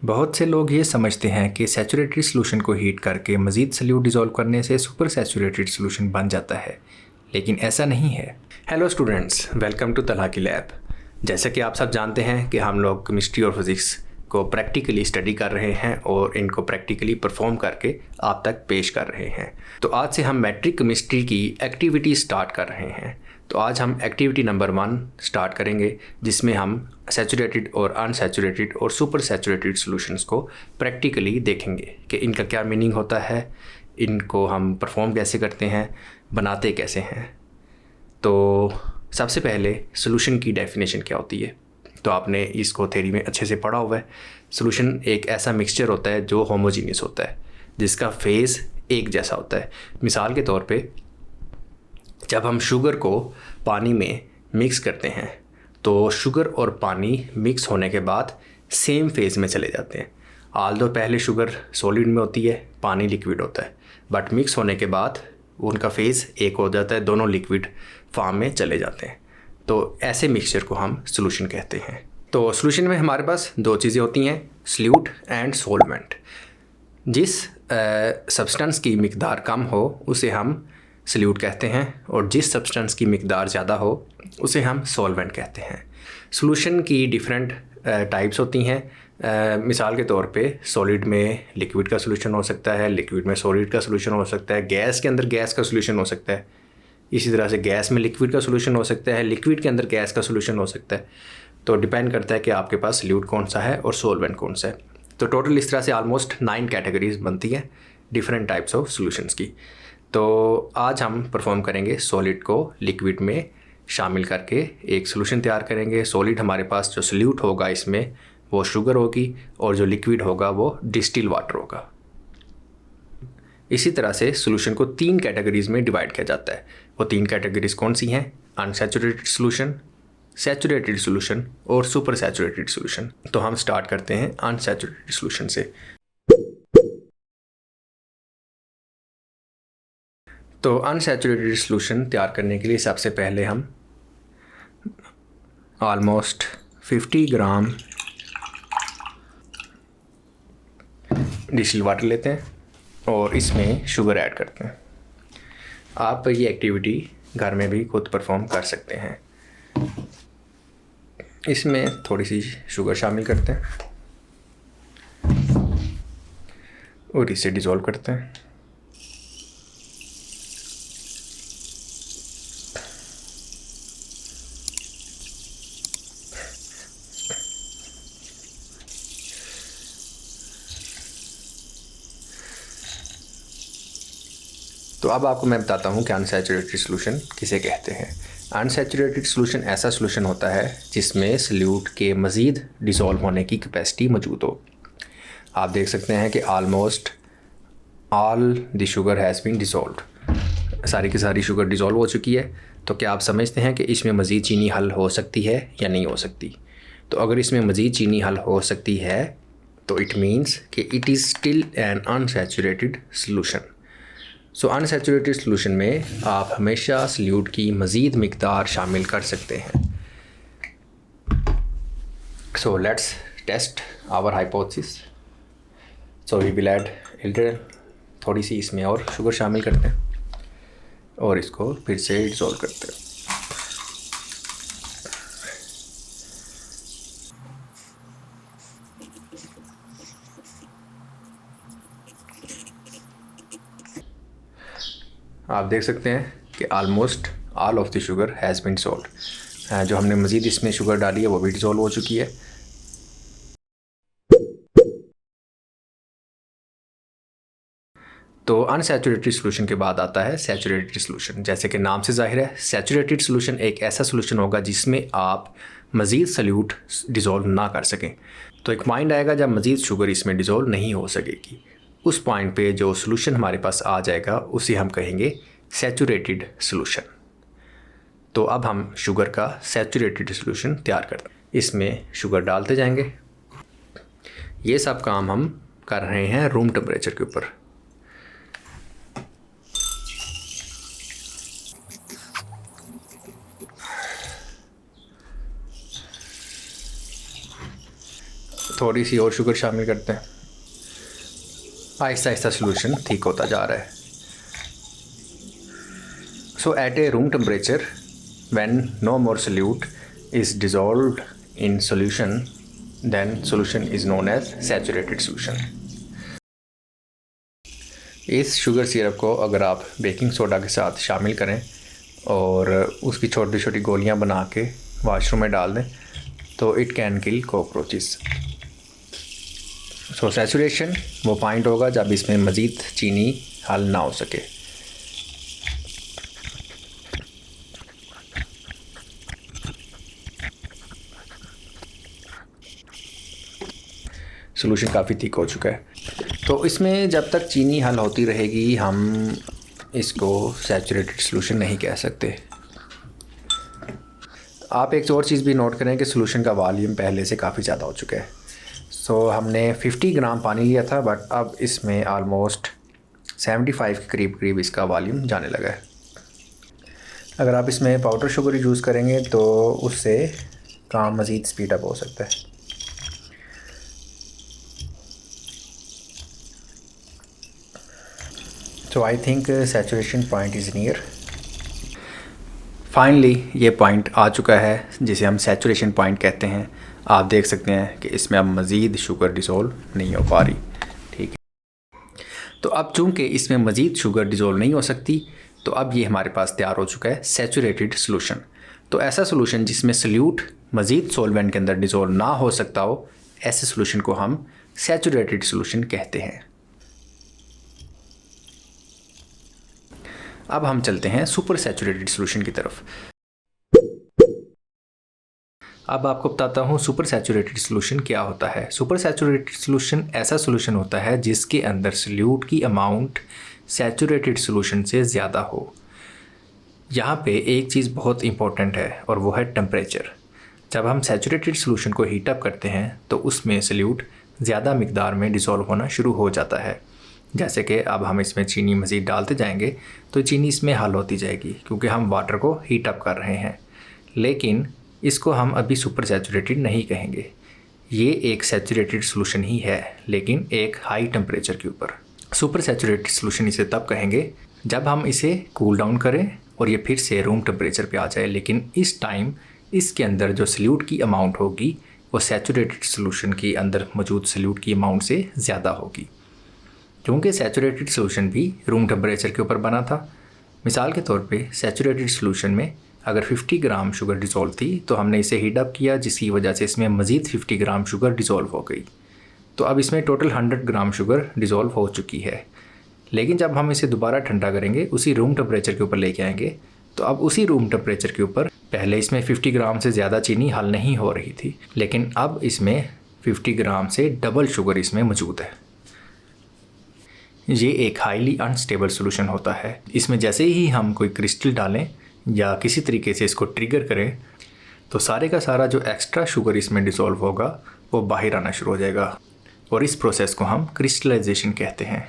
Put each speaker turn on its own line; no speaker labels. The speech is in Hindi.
बहुत से लोग ये समझते हैं कि सैचुरेटेड सॉल्यूशन को हीट करके मज़ीद सॉल्यूट डिज़ोल्व करने से सुपर सैचुरेटेड सॉल्यूशन बन जाता है, लेकिन ऐसा नहीं है। Hello students, welcome to Talha की लैब। जैसे कि आप सब जानते हैं कि हम लोग केमिस्ट्री और फिज़िक्स को प्रैक्टिकली स्टडी कर रहे हैं और इनको प्रैक्टिकली परफॉर्म करके आप तक पेश कर रहे हैं। तो आज से हम मैट्रिक केमिस्ट्री की एक्टिविटी स्टार्ट कर रहे हैं। तो आज हम एक्टिविटी नंबर 1 स्टार्ट करेंगे, जिसमें हम सैचुरेटेड और अनसैचुरेटेड और सुपर सैचुरेटेड सॉल्यूशंस को प्रैक्टिकली देखेंगे कि इनका क्या मीनिंग होता है, इनको हम परफॉर्म कैसे करते हैं, बनाते कैसे हैं। तो सबसे पहले सॉल्यूशन की डेफिनेशन क्या होती है, तो आपने इसको थ्योरी में अच्छे से पढ़ा हुआ है। सॉल्यूशन एक ऐसा मिक्सचर होता है जो होमोजीनियस होता है, जिसका फेज़ एक जैसा होता है। मिसाल के तौर पे जब हम शुगर को पानी में मिक्स करते हैं तो शुगर और पानी मिक्स होने के बाद सेम फेज़ में चले जाते हैं। आल्दो पहले शुगर सॉलिड में होती है, पानी लिक्विड होता है, बट मिक्स होने के बाद उनका फेज़ एक हो जाता है, दोनों लिक्विड फॉर्म में चले जाते हैं। तो ऐसे मिक्सचर को हम सॉल्यूशन कहते हैं। तो सॉल्यूशन में हमारे पास दो चीज़ें होती हैं, सॉल्यूट एंड सॉल्वेंट। जिस सब्सटेंस की मिकदार कम हो उसे हम सॉल्यूट कहते हैं, और जिस सब्सटेंस की मिकदार ज़्यादा हो उसे हम सॉल्वेंट कहते हैं। सॉल्यूशन की डिफरेंट टाइप्स होती हैं। मिसाल के तौर पे सॉलिड में लिक्विड का सॉल्यूशन हो सकता है, लिक्विड में सॉलिड का सॉल्यूशन हो सकता है, गैस के अंदर गैस का सॉल्यूशन हो सकता है। इसी तरह से गैस में लिक्विड का सॉल्यूशन हो सकता है, लिक्विड के अंदर गैस का सॉल्यूशन हो सकता है। तो डिपेंड करता है कि आपके पास सॉल्यूट कौन सा है और सॉल्वेंट कौन सा है। तो टोटल इस तरह से ऑलमोस्ट 9 कैटेगरीज बनती हैं डिफरेंट टाइप्स ऑफ सॉल्यूशंस की। तो आज हम परफॉर्म करेंगे सॉलिड को लिक्विड में शामिल करके एक सॉल्यूशन तैयार करेंगे। सॉलिड हमारे पास जो सॉल्यूट होगा इसमें वो शुगर होगी, और जो लिक्विड होगा वो डिस्टिल वाटर होगा। इसी तरह से सॉल्यूशन को 3 कैटेगरीज में डिवाइड किया जाता है। वो 3 कैटेगरीज कौन सी हैं? अनसैचुरेटेड सॉल्यूशन, सैचुरेटेड सॉल्यूशन और सुपर सैचुरेटेड सॉल्यूशन। तो हम स्टार्ट करते हैं अनसैचुरेटेड सॉल्यूशन से। तो अनसैचुरेटेड सॉल्यूशन तैयार करने के लिए सबसे पहले हम ऑलमोस्ट 50 ग्राम डिस्टिल वाटर लेते हैं और इसमें शुगर ऐड करते हैं। आप ये एक्टिविटी घर में भी खुद परफॉर्म कर सकते हैं। इसमें थोड़ी सी शुगर शामिल करते हैं और इसे डिज़ोल्व करते हैं। तो अब आपको मैं बताता हूँ कि अनसैचुरेटेड सॉल्यूशन किसे कहते हैं। अनसैचुरेटेड सॉल्यूशन ऐसा सॉल्यूशन होता है जिसमें सॉल्यूट के मज़ीद डिज़ोल्व होने की कैपेसिटी मौजूद हो। आप देख सकते हैं कि almost all the sugar has been dissolved. सारी की सारी शुगर डिज़ोल्व हो चुकी है। तो क्या आप समझते हैं कि इसमें मज़ीद चीनी हल हो सकती है या नहीं हो सकती? तो अगर इसमें मज़ीद चीनी हल हो सकती है तो इट मीन्स कि it is still an unsaturated solution. So unsaturated solution में आप हमेशा सॉल्यूट की मज़ीद मिकदार शामिल कर सकते हैं। So let's test our hypothesis. So we will add little, थोड़ी सी इसमें और शुगर शामिल करते हैं और इसको फिर से डिज़ोल्व करते हैं। आप देख सकते हैं कि almost all of the sugar has been dissolved. जो हमने मज़ीद इसमें शुगर डाली है वो भी डिसॉल्व हो चुकी है। तो अनसैचुरेटेड सॉल्यूशन के बाद आता है सैचुरेटेड सॉल्यूशन। जैसे कि नाम से जाहिर है, सैचुरेटेड सॉल्यूशन एक ऐसा सॉल्यूशन होगा जिसमें आप मज़ीद सॉल्यूट डिसॉल्व ना कर सकें। तो एक पॉइंट आएगा जब मज़ीद शुगर इसमें डिसॉल्व नहीं हो सकेगी। उस पॉइंट पे जो सॉल्यूशन हमारे पास आ जाएगा उसे हम कहेंगे सैचुरेटेड सॉल्यूशन। तो अब हम शुगर का सैचुरेटेड सॉल्यूशन तैयार करते हैं। इसमें शुगर डालते जाएंगे। ये सब काम हम कर रहे हैं रूम टेम्परेचर के ऊपर। थोड़ी सी और शुगर शामिल करते हैं। आहिस्ता आहिस्ता सोल्यूशन ठीक होता जा रहा है। So at a room temperature when no more solute is dissolved in solution then solution is known as saturated solution. इस शुगर सिरप को अगर आप बेकिंग सोडा के साथ शामिल करें और उसकी छोटी छोटी गोलियां बना के वाशरूम में डाल दें तो it can kill cockroaches. So saturation वो पॉइंट होगा जब इसमें मज़ीद चीनी हल ना हो सके। सोल्यूशन काफ़ी थिक हो चुका है, तो इसमें जब तक चीनी हल होती रहेगी हम इसको सैचुरेटेड सोल्यूशन नहीं कह सकते। आप एक और चीज़ भी नोट करें कि सोल्यूशन का वॉल्यूम पहले से काफ़ी ज़्यादा हो चुका है। सो हमने 50 ग्राम पानी लिया था, बट अब इसमें आलमोस्ट 75 के करीब इसका वॉल्यूम जाने लगा है। अगर आप इसमें पाउडर शुगर यूज़ करेंगे तो उससे काम मज़ीद स्पीड अप हो सकता है। So I think saturation point is near. Finally ये पॉइंट आ चुका है जिसे हम सैचुरेशन पॉइंट कहते हैं। आप देख सकते हैं कि इसमें अब मज़ीद शुगर डिज़ोल्व नहीं हो पा रही। ठीक है, तो अब चूँकि इसमें मज़ीद शुगर डिज़ोल्व नहीं हो सकती तो अब ये हमारे पास तैयार हो चुका है सैचुरेटेड सोल्यूशन। तो ऐसा सोल्यूशन जिसमें सल्यूट मज़ीद सॉल्वेंट के अंदर डिज़ोल्व ना हो सकता हो, ऐसे सोल्यूशन को हम सैचुरेटेड सोल्यूशन कहते हैं। अब हम चलते हैं सुपर सैचुरेटेड सोल्यूशन की तरफ। अब आपको बताता हूँ सुपर सैचुरेटेड सोल्यूशन क्या होता है। सुपर सैचुरेटेड सोल्यूशन ऐसा सोल्यूशन होता है जिसके अंदर सल्यूट की अमाउंट सैचुरेटेड सोल्यूशन से ज़्यादा हो। यहाँ पे एक चीज़ बहुत इंपॉर्टेंट है और वो है टेम्परेचर। जब हम सैचुरेटेड सोल्यूशन को हीट अप करते हैं तो उसमें सल्यूट ज़्यादा मिकदार में डिसॉल्व होना शुरू हो जाता है। जैसे कि अब हम इसमें चीनी मज़ीद डालते जाएंगे तो चीनी इसमें हल होती जाएगी क्योंकि हम वाटर को हीट अप कर रहे हैं। लेकिन इसको हम अभी सुपर सैचुरेटेड नहीं कहेंगे। ये एक सैचुरेटेड सोल्यूशन ही है लेकिन एक हाई टेम्परेचर के ऊपर। सुपर सैचुरेटेड सोल्यूशन इसे तब कहेंगे जब हम इसे कूल डाउन करें और ये फिर से रूम टेम्परेचर पे आ जाए, लेकिन इस टाइम इसके अंदर जो सल्यूट की अमाउंट होगी वो सैचुरेटेड सोल्यूशन के अंदर मौजूद सल्यूट की अमाउंट से ज़्यादा होगी। क्योंकि सैचुरेटेड सोल्यूशन भी रूम टेम्परेचर के ऊपर बना था। मिसाल के तौर पे सैचुरेटेड सोल्यूशन में अगर 50 ग्राम शुगर डिज़ोल्व थी तो हमने इसे हीट अप किया जिसकी वजह से इसमें मज़ीद 50 ग्राम शुगर डिज़ोल्व हो गई। तो अब इसमें टोटल 100 ग्राम शुगर डिज़ोल्व हो चुकी है। लेकिन जब हम इसे दोबारा ठंडा करेंगे, उसी रूम टेम्परेचर के ऊपर लेके आएंगे, तो अब उसी रूम टेम्परेचर के ऊपर पहले इसमें 50 ग्राम से ज़्यादा चीनी हल नहीं हो रही थी, लेकिन अब इसमें 50 ग्राम से डबल शुगर इसमें मौजूद है। ये एक हाईली अनस्टेबल सोल्यूशन होता है। इसमें जैसे ही हम कोई क्रिस्टल डालें या किसी तरीके से इसको ट्रिगर करें तो सारे का सारा जो एक्स्ट्रा शुगर इसमें डिसॉल्व होगा वो बाहर आना शुरू हो जाएगा और इस प्रोसेस को हम क्रिस्टलाइजेशन कहते हैं।